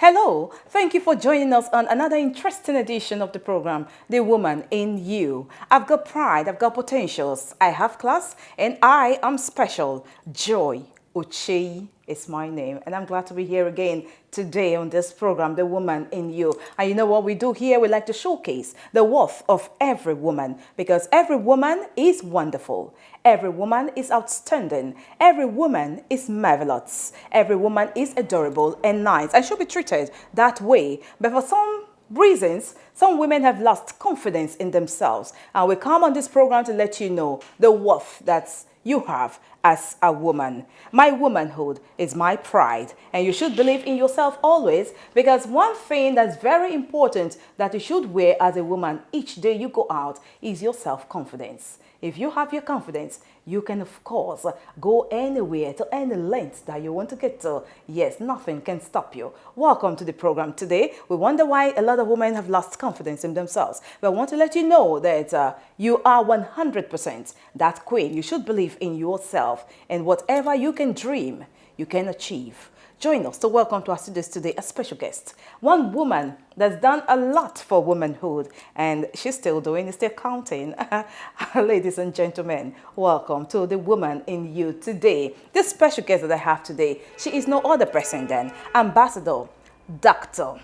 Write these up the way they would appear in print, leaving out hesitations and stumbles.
Hello, thank you for joining us on another interesting edition of the program, The Woman in You. I've got pride, I've got potentials, I have class, and I am special. Joy Uche is my name, and I'm glad to be here again today on this program, The Woman in You. And you know what we do here? We like to showcase the worth of every woman, because every woman is wonderful. Every woman is outstanding. Every woman is marvelous. Every woman is adorable and nice and should be treated that way. But for some reasons, some women have lost confidence in themselves. And we come on this program to let you know the worth that's you have as a woman. My womanhood is my pride, and you should believe in yourself always, because one thing that's very important that you should wear as a woman each day you go out is your self-confidence. If you have your confidence, you can, of course, go anywhere to any length that you want to get to. Yes, nothing can stop you. Welcome to the program today. We wonder why a lot of women have lost confidence in themselves. But I want to let you know that you are 100% that queen. You should believe in yourself, and whatever you can dream, you can achieve. Join us to welcome to our studios today a special guest, one woman that's done a lot for womanhood, and she's still doing, still counting. Ladies and gentlemen, welcome to The Woman in You today. This special guest that I have today, she is no other person than Ambassador Dr.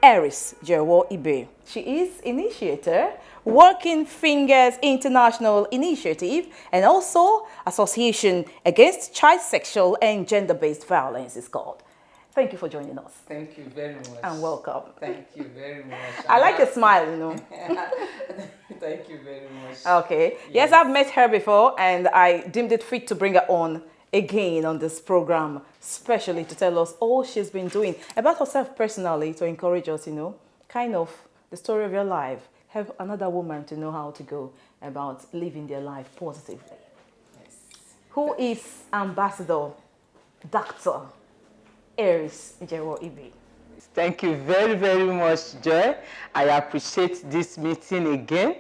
Eris Ibe. She is initiator, Working Fingers International Initiative, and also Association Against Child Sexual and Gender-Based Violence is called. Thank you for joining us. Thank you very much. And welcome. Thank you very much. I like your smile, you know. Thank you very much. Okay. Yes, I've met her before, and I deemed it fit to bring her on again on this program, especially to tell us all she's been doing about herself personally, to encourage us, you know, kind of the story of your life. Have another woman to know how to go about living their life positively. Yes. Who is Ambassador Dr. Eris Ibe? Thank you very, very much, Joy. I appreciate this meeting again.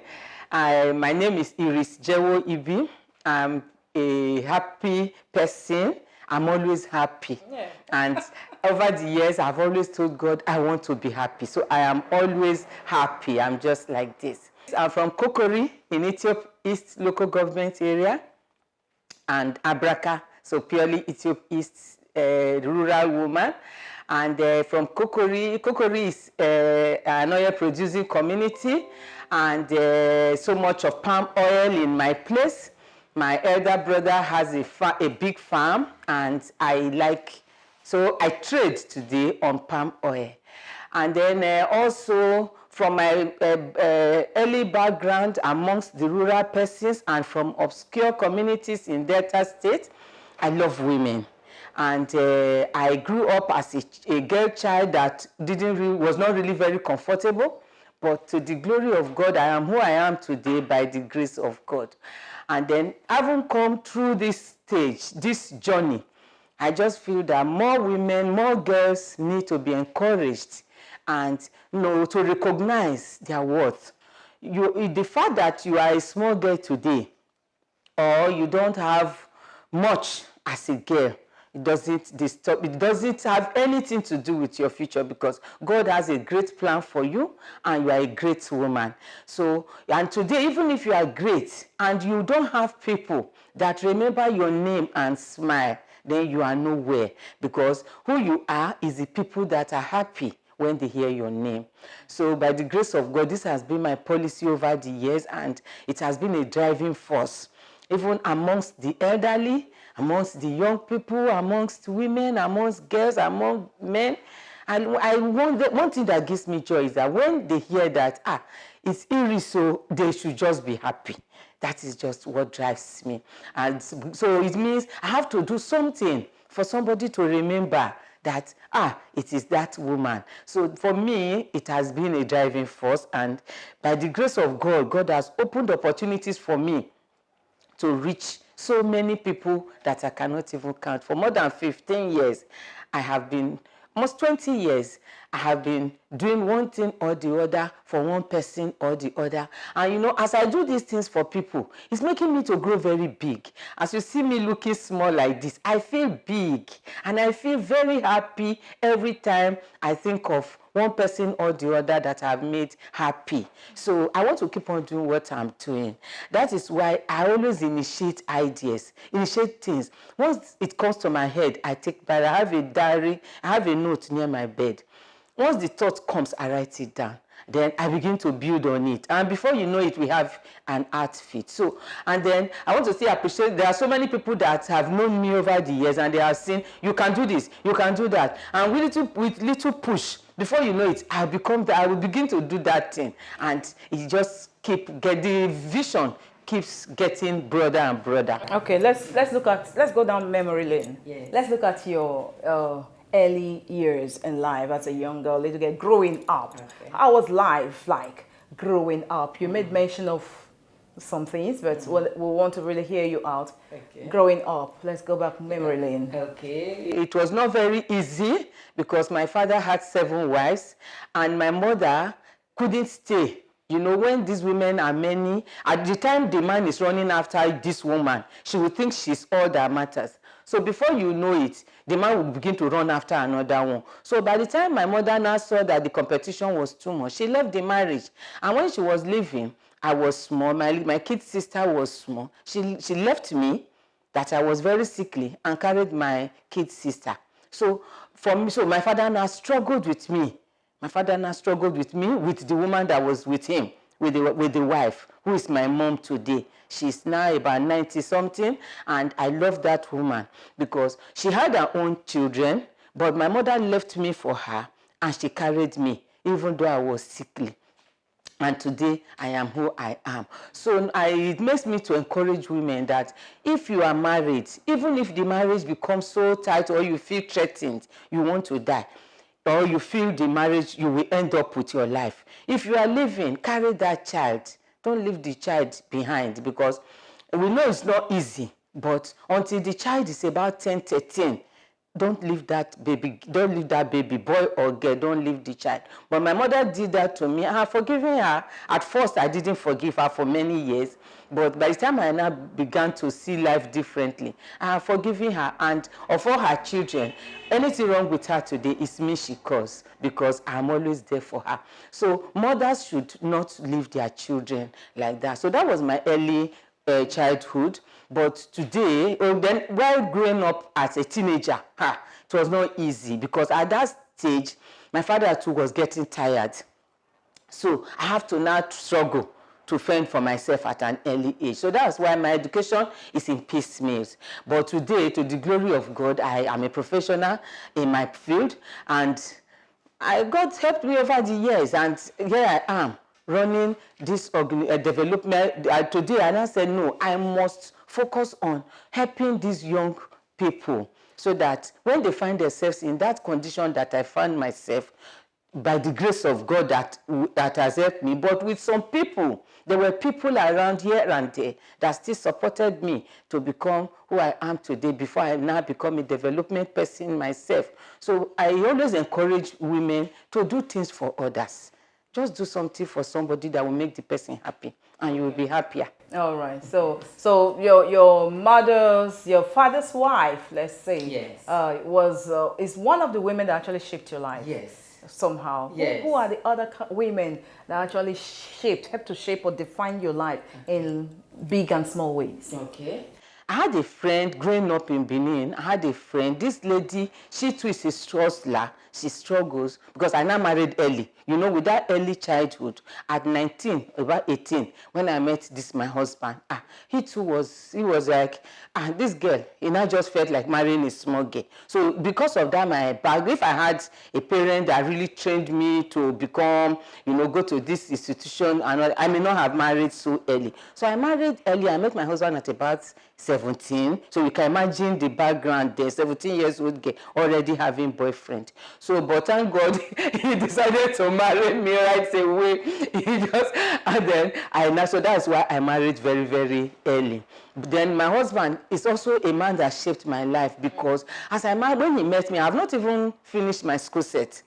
My name is Eris Ibe. I'm a happy person. I'm always happy. Yeah. And over the years, I've always told God I want to be happy. So I am always happy. I'm just like this. I'm from Kokori in Ethiopia East local government area, and Abraka, so purely Ethiopia East rural woman. And from Kokori is an oil producing community, and so much of palm oil in my place. My elder brother has a big farm, and so I trade today on palm oil. And then also from my early background amongst the rural persons and from obscure communities in Delta State, I love women. And I grew up as a girl child that was not really very comfortable, but to the glory of God, I am who I am today by the grace of God. And then having come through this stage, this journey, I just feel that more women, more girls need to be encouraged and to recognize their worth. The fact that you are a small girl today, or you don't have much as a girl, it doesn't have anything to do with your future, because God has a great plan for you and you are a great woman. So, and today, even if you are great and you don't have people that remember your name and smile, then you are nowhere, because who you are is the people that are happy when they hear your name. So by the grace of God, this has been my policy over the years, and it has been a driving force, even amongst the elderly, amongst the young people, amongst women, amongst girls, among men. And one thing that gives me joy is that when they hear that, it's Eris, so they should just be happy. That is just what drives me. And so it means I have to do something for somebody to remember that, it is that woman. So for me, it has been a driving force. And by the grace of God, God has opened opportunities for me to reach so many people that I cannot even count. For more than 15 years, I have been almost 20 years, I have been doing one thing or the other for one person or the other. And you know, as I do these things for people, it's making me to grow very big. As you see me looking small like this, I feel big. And I feel very happy every time I think of one person or the other that I've made happy. So I want to keep on doing what I'm doing. That is why I always initiate ideas, initiate things. Once it comes to my head, I take that. I have a diary, I have a note near my bed. Once the thought comes, I write it down. Then I begin to build on it. And before you know it, we have an outfit. So, and then I want to say, appreciate, there are so many people that have known me over the years and they have seen, you can do this, you can do that. And with little push, before you know it, I will begin to do that thing. And it just the vision keeps getting broader and broader. Okay, let's go down memory lane. Yes. Let's look at your early years in life as a young girl, little girl, growing up. Okay. How was life like growing up? You made mention of some things, but we want to really hear you out. Okay. Growing up, let's go back memory lane. Okay. It was not very easy because my father had 7 wives and my mother couldn't stay. You know, when these women are many, at the time the man is running after this woman, she will think she's all that matters. So before you know it, the man will begin to run after another one. So by the time my mother now saw that the competition was too much, she left the marriage. And when she was leaving, I was small. My kid sister was small. She left me, that I was very sickly, and carried my kid sister. So for me, so my father now struggled with me. My father now struggled with me, with the woman that was with him, with the wife, who is my mom today. She's now about 90-something, and I love that woman because she had her own children, but my mother left me for her, and she carried me, even though I was sickly. And today, I am who I am. So it makes me to encourage women that if you are married, even if the marriage becomes so tight or you feel threatened, you want to die, or you feel the marriage, you will end up with your life. If you are living, carry that child. Don't leave the child behind because we know it's not easy, but until the child is about 10, 13, don't leave that baby, boy or girl, don't leave the child. But my mother did that to me. I have forgiven her. At first, I didn't forgive her for many years, but by the time I now began to see life differently, I have forgiven her. And of all her children, anything wrong with her today is me she caused because I'm always there for her. So mothers should not leave their children like that. So that was my early childhood. But today, then while growing up as a teenager, it was not easy because at that stage, my father too was getting tired. So I have to now struggle to fend for myself at an early age. So that's why my education is in piecemeals. But today, to the glory of God, I am a professional in my field, and God helped me over the years, and here I am running this development. Today, I now said, no, I must focus on helping these young people so that when they find themselves in that condition that I found myself, by the grace of God that has helped me, but with some people, there were people around here and there that still supported me to become who I am today before I now become a development person myself. So I always encourage women to do things for others. Just do something for somebody that will make the person happy, and you will be happier. All right. So your father's wife, let's say, yes, is one of the women that actually shaped your life. Yes. Somehow. Yes. Who are the other women that actually help to shape or define your life in big and small ways? Okay. I had a friend growing up in Benin. I had a friend. This lady, she too is a struggler. She struggles because I now married early. You know, with that early childhood, at 19, about 18, when I met my husband, he was like, this girl, he now just felt like marrying a small girl. So because of that, if I had a parent that really trained me to become, go to this institution, and I may not have married so early. So I married early. I met my husband at about 17. So you can imagine the background there, 17 years old girl already having boyfriend. So, but thank God he decided to marry me right away. He just, and then so that's why I married very, very early. Then my husband is also a man that shaped my life, because as I married, when he met me, I have not even finished my school set.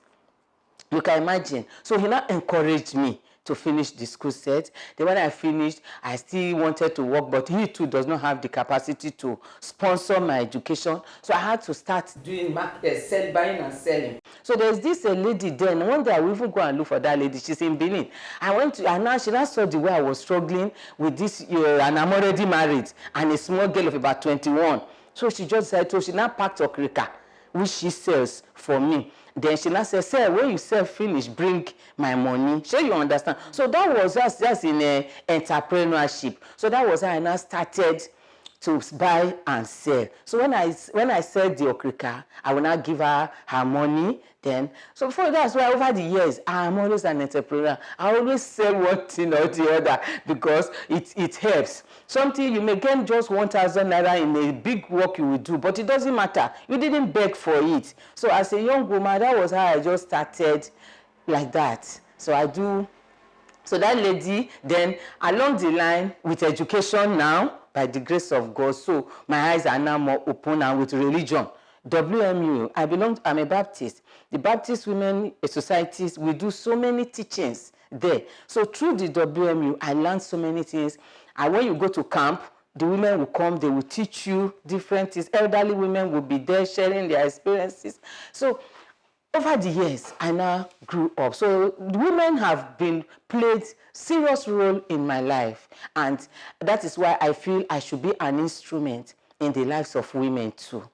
You can imagine. So he now encouraged me to finish the school set. Then when I finished, I still wanted to work, but he too does not have the capacity to sponsor my education. So I had to start doing market, buying and selling. So there's this lady then. One day I will even go and look for that lady. She's in Benin. I went to, and now she now saw the way I was struggling with this, and I'm already married, and a small girl of about 21. So she just said, so she now packed okrika, which she sells for me. Then she now said, sir, when you sell finish, bring my money. Sure, you understand? So that was just in entrepreneurship. So that was how I now started to buy and sell. So when I sell the okrika, I will now give her money. Then, so before that's why over the years, I am always an entrepreneur. I always sell one thing or the other, because it helps. Something you may get just 1,000 naira in a big work you will do, but it doesn't matter. You didn't beg for it. So as a young woman, that was how I just started like that. So I do. So that lady, then along the line with education now, by the grace of God, so my eyes are now more open, and with religion. WMU, I'm a Baptist. The Baptist Women Societies, we do so many teachings there. So through the WMU, I learned so many things. And when you go to camp, the women will come, they will teach you different things. Elderly women will be there sharing their experiences. So over the years, I now grew up. So women have played serious role in my life. And that is why I feel I should be an instrument in the lives of women too.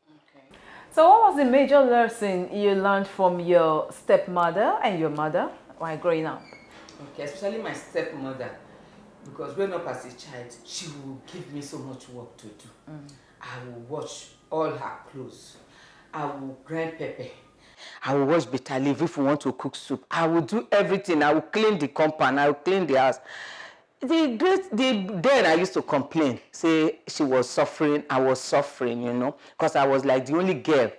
So what was the major lesson you learned from your stepmother and your mother while growing up? Okay, especially my stepmother, because growing up as a child, she will give me so much work to do. I will wash all her clothes. I will grind pepper. I will wash bitter leaf if we want to cook soup. I will do everything. I will clean the compound. I will clean the house. Then I used to complain, say she was suffering, I was suffering, because I was like the only girl.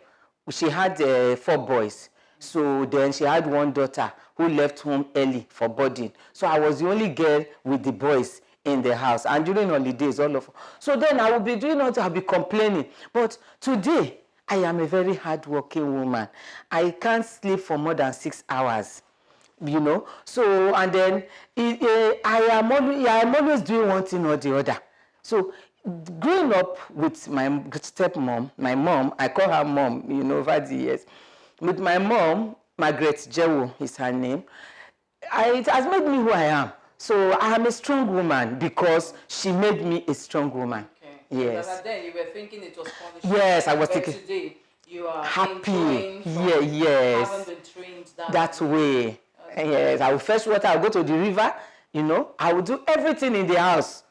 She had 4 boys. So then she had one daughter who left home early for boarding. So I was the only girl with the boys in the house. And during holidays, all of. So then I will be doing what I'll be complaining. But today, I am a very hardworking woman. I can't sleep for more than 6 hours. So, and then I am always doing one thing or the other. So growing up with my stepmom, my mom, I call her mom, over the years. With my mom, Margaret Jewo is her name, it has made me who I am. So I am a strong woman because she made me a strong woman. Okay. Yes. But then you were thinking it was punishment. Yes, I was thinking. Today you are happy. Yes. Haven't been trained that way. Yes, I will fetch water, I will go to the river, I will do everything in the house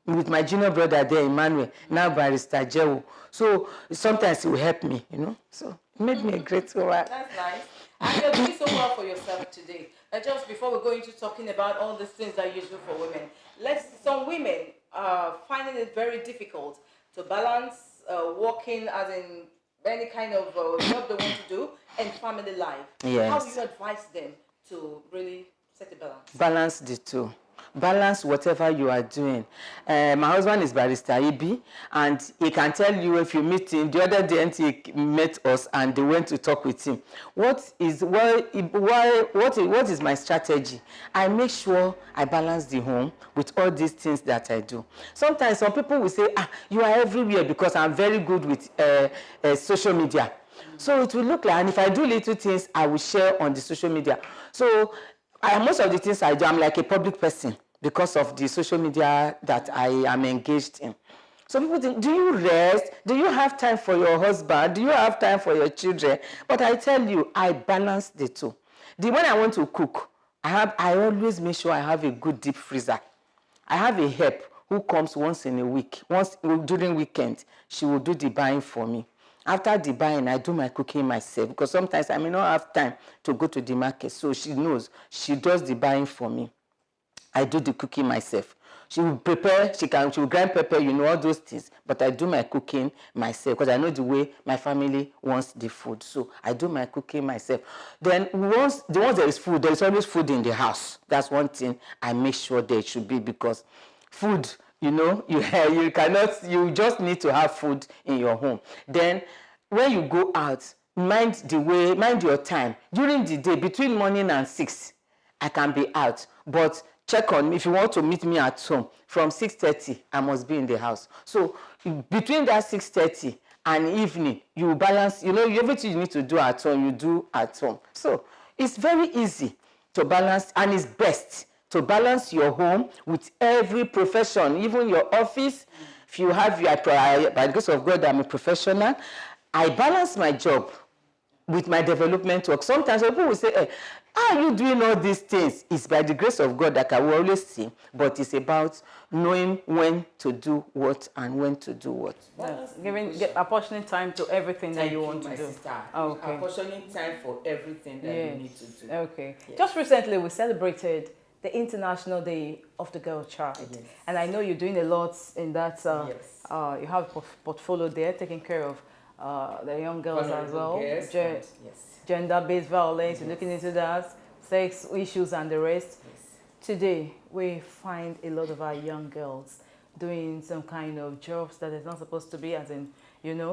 with my junior brother there, Emmanuel, now Barrister Jewo. So sometimes he will help me, So it made me a great woman. That's nice. And you're doing so well for yourself today. Just before we go into talking about all the things that you do for women, some women are finding it very difficult to balance working as in any kind of job they want to do and family life. Yes. How do you advise them to really set a balance? Balance the two. Balance whatever you are doing. My husband is Barrister Ibi, and he can tell you if you meet him. The other day, he met us and they went to talk with him. What is my strategy? I make sure I balance the home with all these things that I do. Sometimes some people will say, you are everywhere, because I'm very good with social media. So it will look like, and if I do little things, I will share on the social media. So most of the things I do, I'm like a public person because of the social media that I am engaged in. So people think, do you rest? Do you have time for your husband? Do you have time for your children? But I tell you, I balance the two. When I want to cook, I always make sure I have a good deep freezer. I have a help who comes once in a week. Once during weekend, she will do the buying for me. After the buying, I do my cooking myself, because sometimes I may not have time to go to the market. So she knows, she does the buying for me. I do the cooking myself. She will prepare, she will grind pepper, all those things. But I do my cooking myself because I know the way my family wants the food. So I do my cooking myself. Then once there is food, there is always food in the house. That's one thing I make sure there should be, because food, you just need to have food in your home. Then when you go out, mind your time. During the day, between morning and 6, I can be out. But check on me if you want to meet me at home. From 6:30, I must be in the house. So between that 6:30 and evening, you balance, everything you need to do at home, you do at home. So it's very easy to balance, and it's best to balance your home with every profession, even your office. If you have by the grace of God, I'm a professional. I balance my job with my development work. Sometimes people will say, hey, how are you doing all these things? It's by the grace of God that I will always see, but it's about knowing when to do what and when to do what. Apportioning time to everything that you want to do. Okay. Apportioning time for everything that you need to do. Okay. Yes. Just recently, we celebrated the International Day of the Girl Child. Yes. And I know you're doing a lot in that. Yes. You have a portfolio there, taking care of the young girls as well. Yes. Gender-based violence, you're looking into that, sex issues and the rest. Yes. Today, we find a lot of our young girls doing some kind of jobs that is not supposed to be, as in,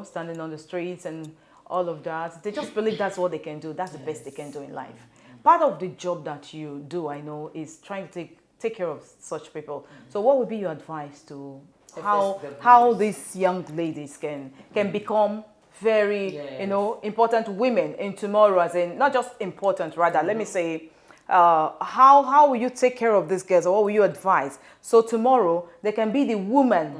standing on the streets and all of that. They just believe that's what they can do. That's the best they can do in life. Part of the job that you do, I know, is trying to take care of such people. So what would be your advice to how these young ladies can become very, important women in tomorrow, as in, not just important, rather, let me say, how will you take care of these girls, or what will you advise? So tomorrow, they can be the woman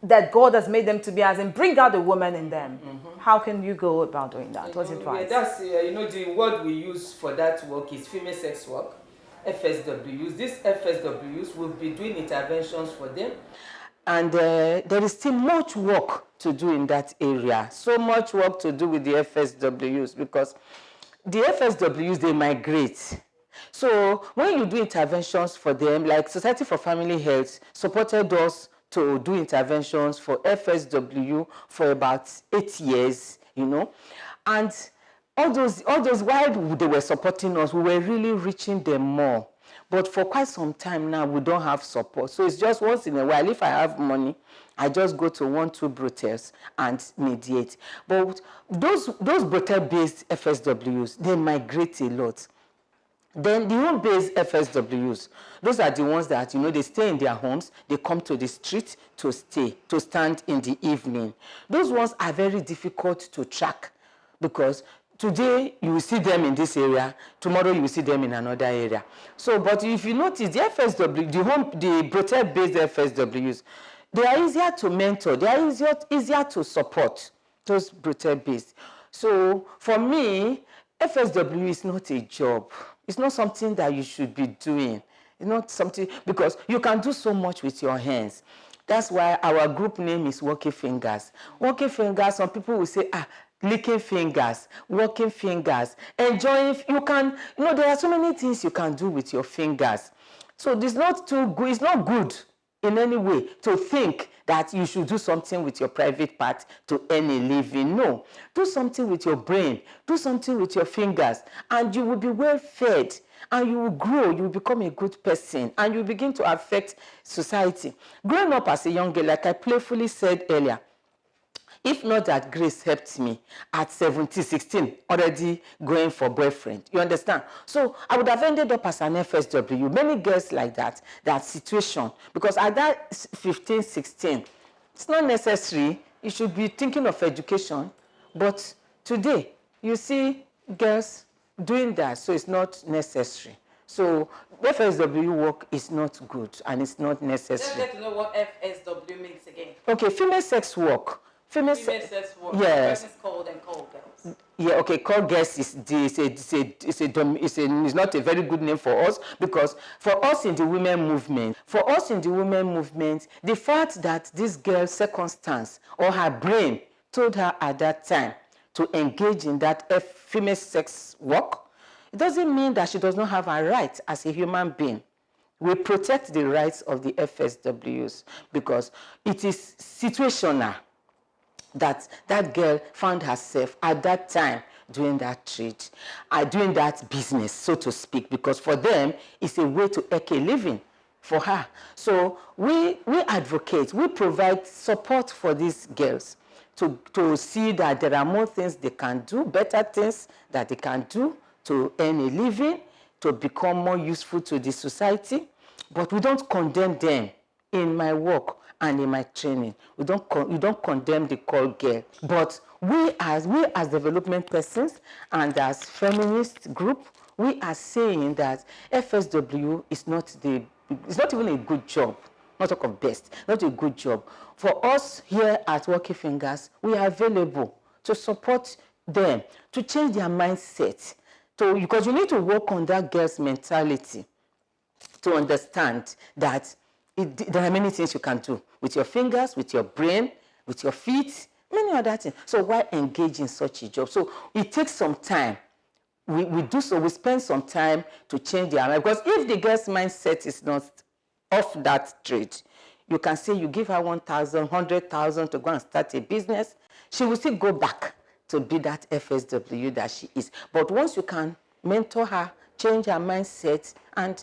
that God has made them to be, as in, bring out the woman in them. How can you go about doing that? What's your advice? That's, the word we use for that work is female sex work, FSWs. These FSWs will be doing interventions for them. And there is still much work to do in that area. So much work to do with the FSWs, because the FSWs, they migrate. So when you do interventions for them, like Society for Family Health supported us to do interventions for FSW for about 8 years, And all those while they were supporting us, we were really reaching them more. But for quite some time now, we don't have support. So it's just once in a while, if I have money, I just go to 1-2 brothels and mediate. But those brothel-based FSWs, they migrate a lot. Then the home-based FSWs, those are the ones that, they stay in their homes, they come to the street to stand in the evening. Those ones are very difficult to track, because today you will see them in this area, tomorrow you will see them in another area. So, but if you notice, the FSW, the brothel-based FSWs, they are easier to mentor, they are easier to support, those brothel-based. So, for me, FSW is not a job. It's not something that you should be doing. It's not something, because you can do so much with your hands. That's why our group name is Working Fingers. Working Fingers, some people will say, licking fingers, working fingers, enjoying. There are so many things you can do with your fingers. So it's not too good. It's not good in any way to think that you should do something with your private part to earn a living. No, do something with your brain, do something with your fingers, and you will be well fed, and you will grow, you will become a good person, and you begin to affect society. Growing up as a young girl, like I playfully said earlier, if not that grace helped me at 17, 16, already going for boyfriend. You understand? So I would have ended up as an FSW. Many girls like that situation. Because at that 15, 16, it's not necessary. You should be thinking of education. But today, you see girls doing that, so it's not necessary. So FSW work is not good, and it's not necessary. Let's get to know what FSW means again. Okay, female sex work. Female sex work. Yes. It's called and call girls. Yeah, okay, call girls is not a very good name for us, because for us in the women movement, the fact that this girl's circumstance or her brain told her at that time to engage in that female sex work, it doesn't mean that she does not have a right as a human being. we protect the rights of the FSWs because it is situational that that girl found herself at that time doing that trade, doing that business, so to speak, because for them, it's a way to make a living for her. So we advocate, we provide support for these girls to see that there are more things they can do, better things that they can do to earn a living, to become more useful to the society. But we don't condemn them. In my work and in my training, we don't condemn the call girl. But we as development persons and as feminist group, we are saying that FSW is not even a good job. Not talk of best, not a good job. For us here at Working Fingers, we are available to support them, to change their mindset, because you need to work on that girl's mentality to understand that there are many things you can do with your fingers, with your brain, with your feet, many other things. So why engage in such a job? So it takes some time. We spend some time to change their mind. Because if the girl's mindset is not off that trade, you can say you give her 1,000, 100,000 to go and start a business, she will still go back to be that FSW that she is. But once you can mentor her, change her mindset, and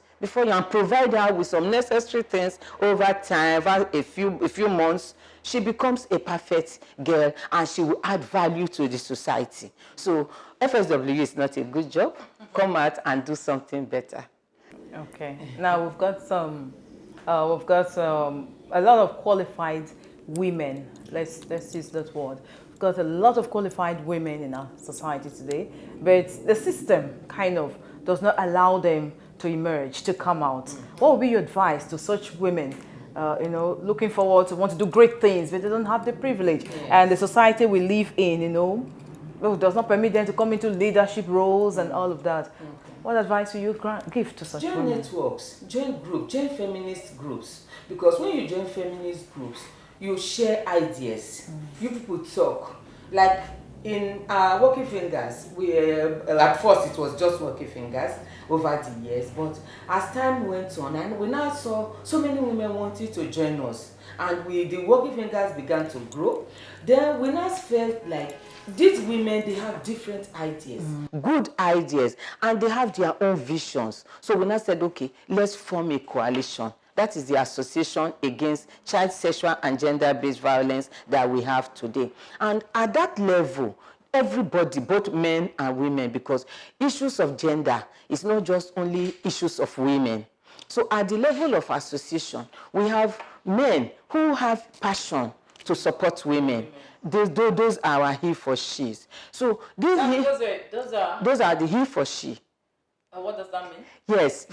provide her with some necessary things over time, over a few months, she becomes a perfect girl and she will add value to the society. So FSW is not a good job. Come out and do something better. Okay. Now we've got a lot of qualified women. Let's use that word. We've got a lot of qualified women in our society today, but the system kind of does not allow them to emerge, to come out. What would be your advice to such women, looking forward to want to do great things, but they don't have the privilege, and the society we live in, does not permit them to come into leadership roles and all of that? Okay. What advice will you give to such women? Join networks, join groups, join feminist groups, because when you join feminist groups, you share ideas. You people talk. Like in Working Fingers, at first it was just Working Fingers over the years, but as time went on, and we now saw so many women wanted to join us, and the Working Fingers began to grow. Then we now felt like these women, they have different ideas, good ideas, and they have their own visions. So we now said, okay, let's form a coalition. That is the Association Against Child Sexual and Gender-Based Violence that we have today. And at that level, everybody, both men and women, because issues of gender is not just only issues of women. So at the level of association, we have men who have passion to support women. Those are our he for she's. So those are the he for she. What does that mean? Yes,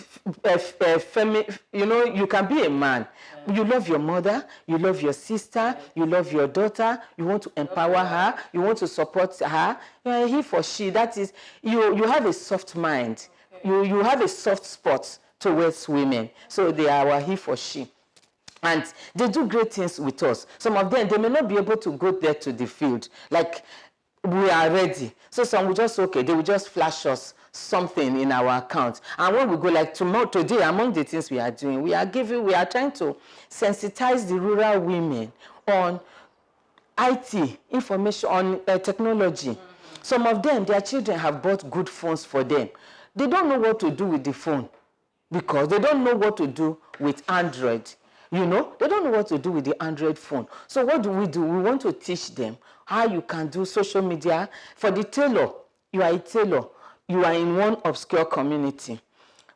you can be a man. You love your mother, you love your sister, you love your daughter, you want to empower her, you want to support her. You are a he for she. That is, you have a soft mind. Okay. You have a soft spot towards women. So they are our he for she. And they do great things with us. Some of them, they may not be able to go there to the field. Like, we are ready. So some will just, they will just flash us something in our account. And when we go, like today, among the things we are doing, we are trying to sensitize the rural women on IT, information, on technology. Mm-hmm. Some of them, their children have bought good phones for them. They don't know what to do with the phone because they don't know what to do with Android. They don't know what to do with the Android phone. So what do? We want to teach them how you can do social media. For the tailor, you are a tailor. You are in one obscure community.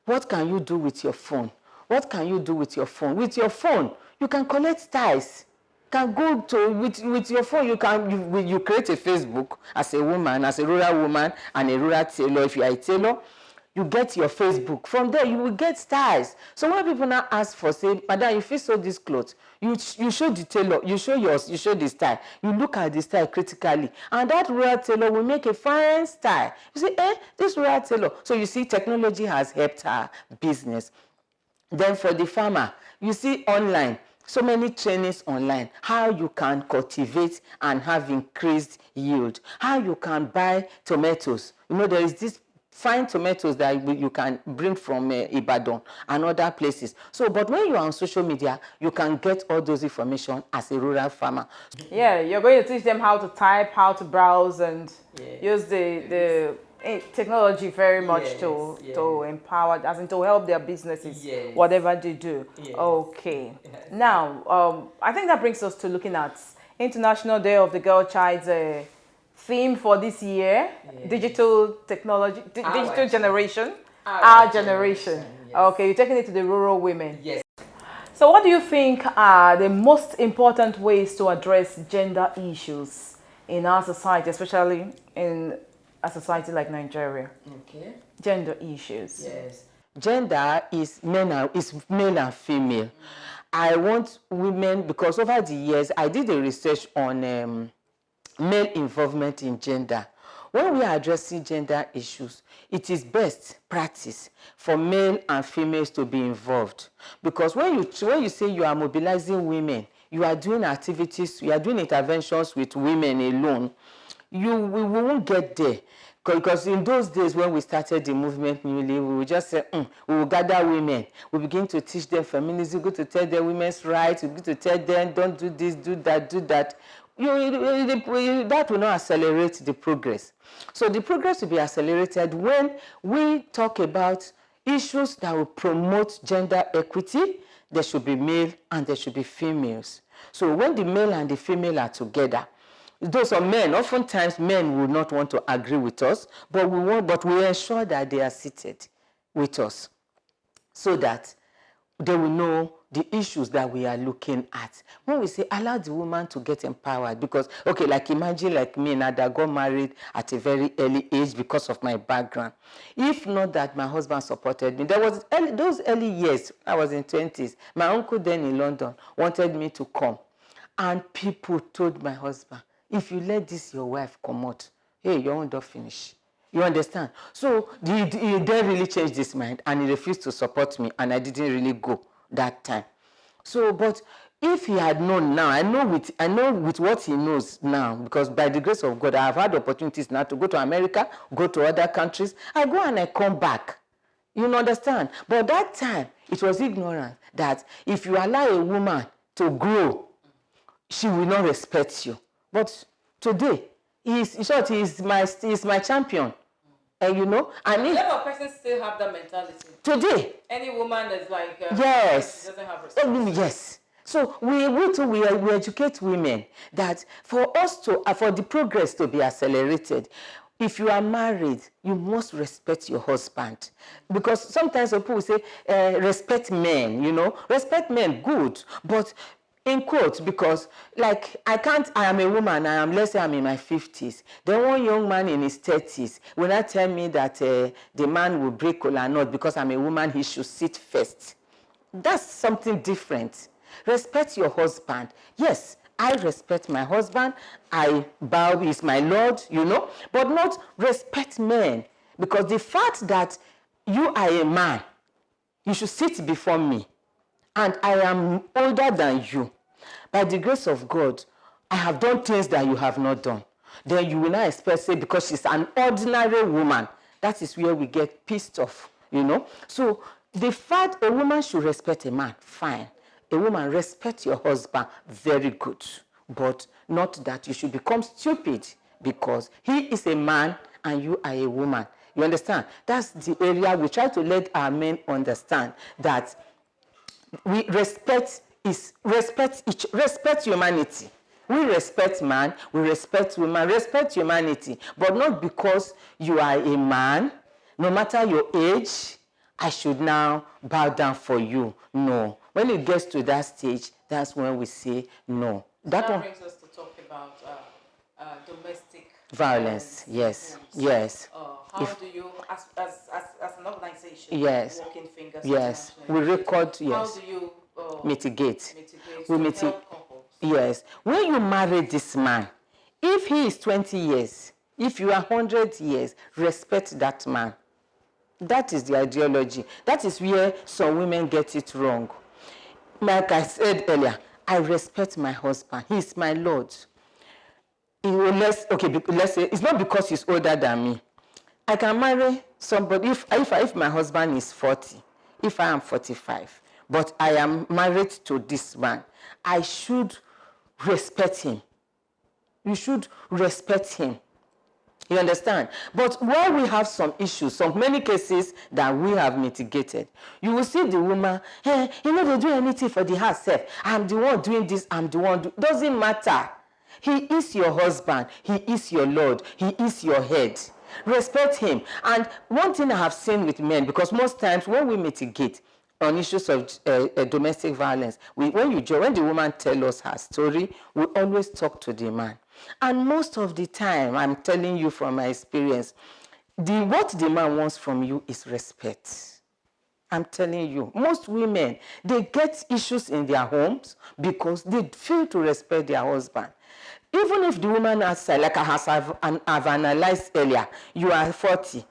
What can you do with your phone? What can you do with your phone? With your phone, you can collect styles. Can go to with your phone. You create a Facebook as a woman, as a rural woman, and a rural tailor. If you are a tailor, you get your Facebook. From there, you will get styles. So when people now ask for, say, Madam, if you sew this clothes, you show the tailor, you show the style. You look at the style critically. And that rural tailor will make a fine style. You say, this rural tailor. So you see, technology has helped her business. Then for the farmer, you see online, so many trainings online, how you can cultivate and have increased yield, how you can buy tomatoes. There is this fine tomatoes that you can bring from Ibadan and other places. So, but when you are on social media, you can get all those information as a rural farmer. Yeah, you're going to teach them how to type, how to browse, and use the technology very much to empower, as in to help their businesses, whatever they do. Okay. Now, I think that brings us to looking at International Day of the Girl Child's theme for this year: digital technology, digital generation, our generation. Okay, you're taking it to the rural women. So what do you think are the most important ways to address gender issues in our society, especially in a society like Nigeria? Okay. Gender issues. Yes. Gender is male and female. I want women, because over the years I did a research on male involvement in gender. When we are addressing gender issues, it is best practice for male and females to be involved. Because when you say you are mobilizing women, you are doing activities, you are doing interventions with women alone, we won't get there. Because in those days when we started the movement newly, we would just say, we will gather women. We begin to teach them feminism, go to tell them women's rights, we begin to tell them, don't do this, do that, do that. That will not accelerate the progress. So the progress will be accelerated when we talk about issues that will promote gender equity. There should be male and there should be females. So when the male and the female are together, those are men. Oftentimes, men will not want to agree with us, but we ensure that they are seated with us, so that they will know the issues that we are looking at. When we say allow the woman to get empowered, because okay, like imagine like me now that got married at a very early age because of my background. If not that my husband supported me, there was those early years. I was in 20s. My uncle then in London wanted me to come, and people told my husband, if you let this your wife come out, hey, your own don't finish. You understand? So he then really changed his mind and he refused to support me, and I didn't really go that time. So, but if he had known now, I know with what he knows now, because by the grace of God, I have had opportunities now to go to America, go to other countries. I go and I come back. You understand? But that time, it was ignorant that if you allow a woman to grow, she will not respect you. But today, he's my champion. And a lot of persons still have that mentality. Today. Any woman that's like, yes. She doesn't have respect. Yes. So we educate women that for us to, for the progress to be accelerated, if you are married, you must respect your husband. Because sometimes people will say, respect men, respect men, good. But in quotes, because like I am a woman, let's say I'm in my 50s. Then one young man in his 30s will not tell me that the man will break or not because I'm a woman, he should sit first. That's something different. Respect your husband. Yes, I respect my husband. I bow, he's my Lord, but not respect men. Because the fact that you are a man, you should sit before me, and I am older than you. By the grace of God, I have done things that you have not done. Then you will not expect, say, because she's an ordinary woman. That is where we get pissed off, So the fact a woman should respect a man, fine. A woman, respect your husband, very good. But not that you should become stupid because he is a man and you are a woman. You understand? That's the area we try to let our men understand, that we respect humanity. We respect man, we respect woman, respect humanity, but not because you are a man, no matter your age, I should now bow down for you. No. When it gets to that stage, that's when we say no. That brings us to talk about domestic violence. Yes. Yes. How do you, as an organization, yes, working fingers? Yes, we record. Yes. How do you mitigate? We mitigate. Yes. When you marry this man, if he is 20 years, if you are 100 years, respect that man. That is the ideology. That is where some women get it wrong. Like I said earlier, I respect my husband. He is my Lord. Let's say it's not because he's older than me. I can marry somebody, if my husband is 40, if I am 45, but I am married to this man, I should respect him. You should respect him. You understand? But while we have some issues, some many cases that we have mitigated, you will see the woman, hey, they do anything for the house self. I'm the one doing this, I'm the one doesn't matter. He is your husband, he is your Lord, he is your head. Respect him. And one thing I have seen with men, because most times when we mitigate on issues of domestic violence, when the woman tells us her story, we always talk to the man. And most of the time, I'm telling you from my experience, what the man wants from you is respect. I'm telling you, most women, they get issues in their homes because they fail to respect their husband. Even if the woman outside, like I've analyzed earlier, you are 40,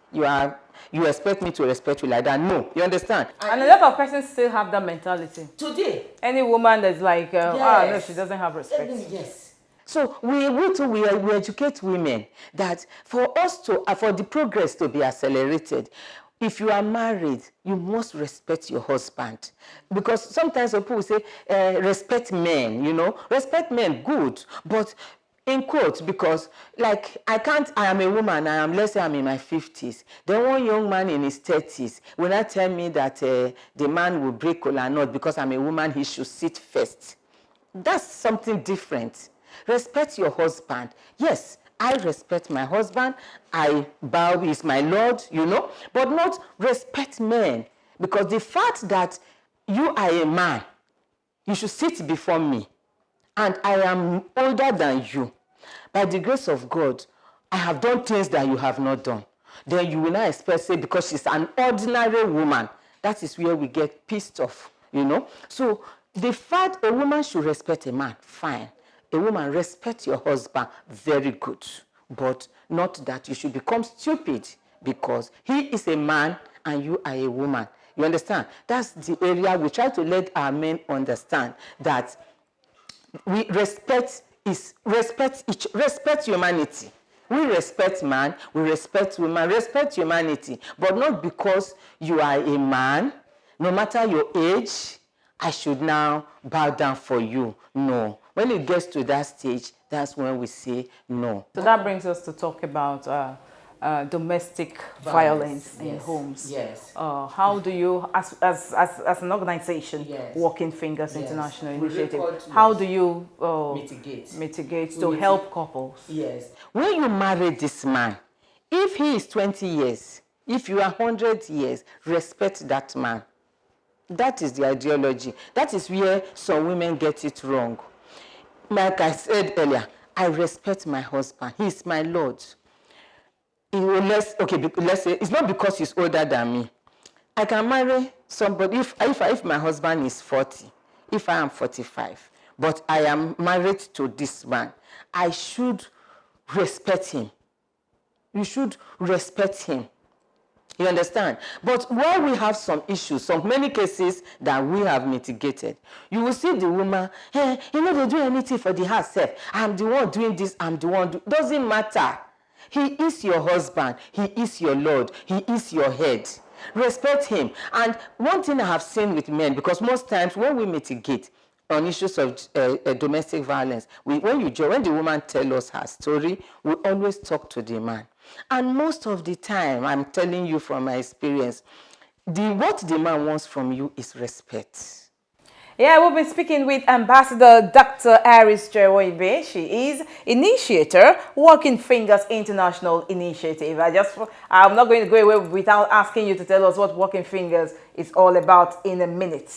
you expect me to respect you like that. No, you understand? And a lot of persons still have that mentality. Today. Any woman that's like, no, she doesn't have respect. Yes. So we educate women that for the progress to be accelerated, if you are married, you must respect your husband. Because sometimes people say, respect men, respect men, good. But in quotes, because like I am a woman, let's say I'm in my 50s. Then one young man in his 30s will not tell me that the man will break kola nut because I'm a woman, he should sit first. That's something different. Respect your husband. Yes, I respect my husband. I bow, he's my Lord, but not respect men. Because the fact that you are a man, you should sit before me, and I am older than you. By the grace of God, I have done things that you have not done. Then you will not expect, say, because she's an ordinary woman. That is where we get pissed off, So the fact a woman should respect a man, fine. A woman, respect your husband, very good. But not that you should become stupid because he is a man and you are a woman. You understand? That's the area we try to let our men understand, that we respect humanity. We respect man, we respect woman, respect humanity. But not because you are a man, no matter your age, I should now bow down for you. No. When it gets to that stage, that's when we say no. So that brings us to talk about domestic violence in homes. Yes. How do you, as an organization, Working Fingers International Initiative, how do you mitigate to help couples? Yes. When you marry this man, if he is 20 years, if you are 100 years, respect that man. That is the ideology. That is where some women get it wrong. Like I said earlier, I respect my husband. He is my Lord. Let's say it's not because he's older than me. I can marry somebody if my husband is 40, if I am 45, but I am married to this man, I should respect him. You should respect him. You understand? But while we have some issues, some many cases that we have mitigated, you will see the woman, hey, they do anything for the house self. I'm the one doing this, I'm the one doesn't matter. He is your husband, he is your Lord, he is your head. Respect him. And one thing I have seen with men, because most times when we mitigate on issues of domestic violence, when the woman tells us her story, we always talk to the man. And most of the time, I'm telling you from my experience, what the man wants from you is respect. Yeah, we've been speaking with Ambassador Dr. Eris Jewoibe. She is initiator, Working Fingers International Initiative. I'm not going to go away without asking you to tell us what Working Fingers is all about in a minute.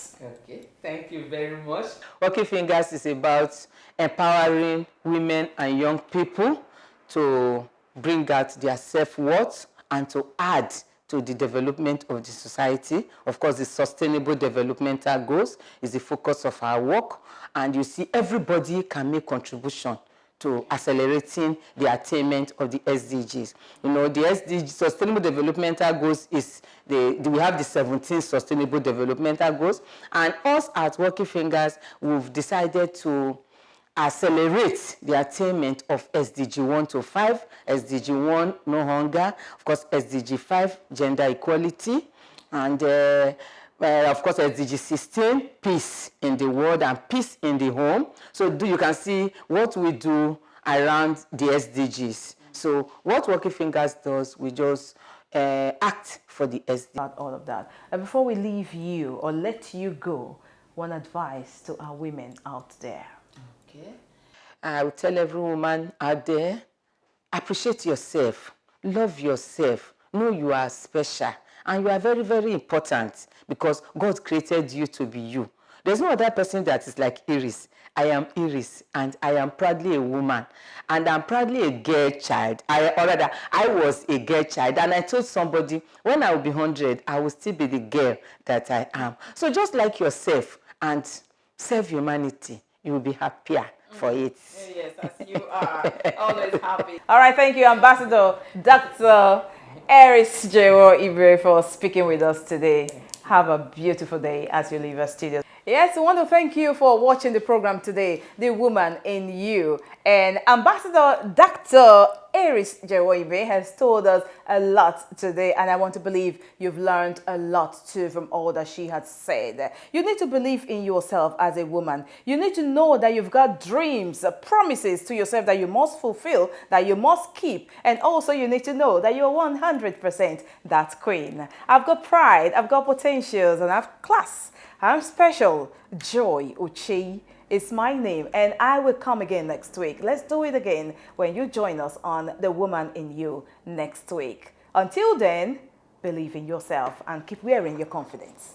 Okay, thank you very much. Working Fingers is about empowering women and young people to bring out their self-worth and to add to the development of the society. Of course, the Sustainable Developmental Goals is the focus of our work, and you see everybody can make contribution to accelerating the attainment of the SDGs. The SDG, Sustainable Developmental Goals, we have the 17 Sustainable Developmental Goals, and us at Working Fingers, we've decided to accelerate the attainment of SDG 1 to 5, SDG 1, no hunger, of course, SDG 5, gender equality, and of course, SDG 16, peace in the world and peace in the home. So you can see what we do around the SDGs. So what Working Fingers does, we just act for the SDGs. About all of that. And before we leave you or let you go, one advice to our women out there. Okay. I will tell every woman out there, appreciate yourself, love yourself, know you are special, and you are very, very important because God created you to be you. There's no other person that is like Eris. I am Eris, and I am proudly a woman, and I'm proudly a girl child. I was a girl child, and I told somebody, when I will be 100, I will still be the girl that I am. So just like yourself and serve humanity, you will be happier for it. Yes, as you are. Always happy. All right, thank you, Ambassador Dr. Eris Ibe, for speaking with us today. Have a beautiful day as you leave our studio. Yes, I want to thank you for watching the program today, The Woman in You. And Ambassador Dr. Eris Ibe has told us a lot today, and I want to believe you've learned a lot too from all that she has said. You need to believe in yourself as a woman. You need to know that you've got dreams, promises to yourself that you must fulfill, that you must keep. And also you need to know that you're 100% that queen. I've got pride, I've got potentials, and I've class. I'm special. Joy Uche is my name, and I will come again next week. Let's do it again when you join us on The Woman in You next week. Until then, believe in yourself and keep wearing your confidence.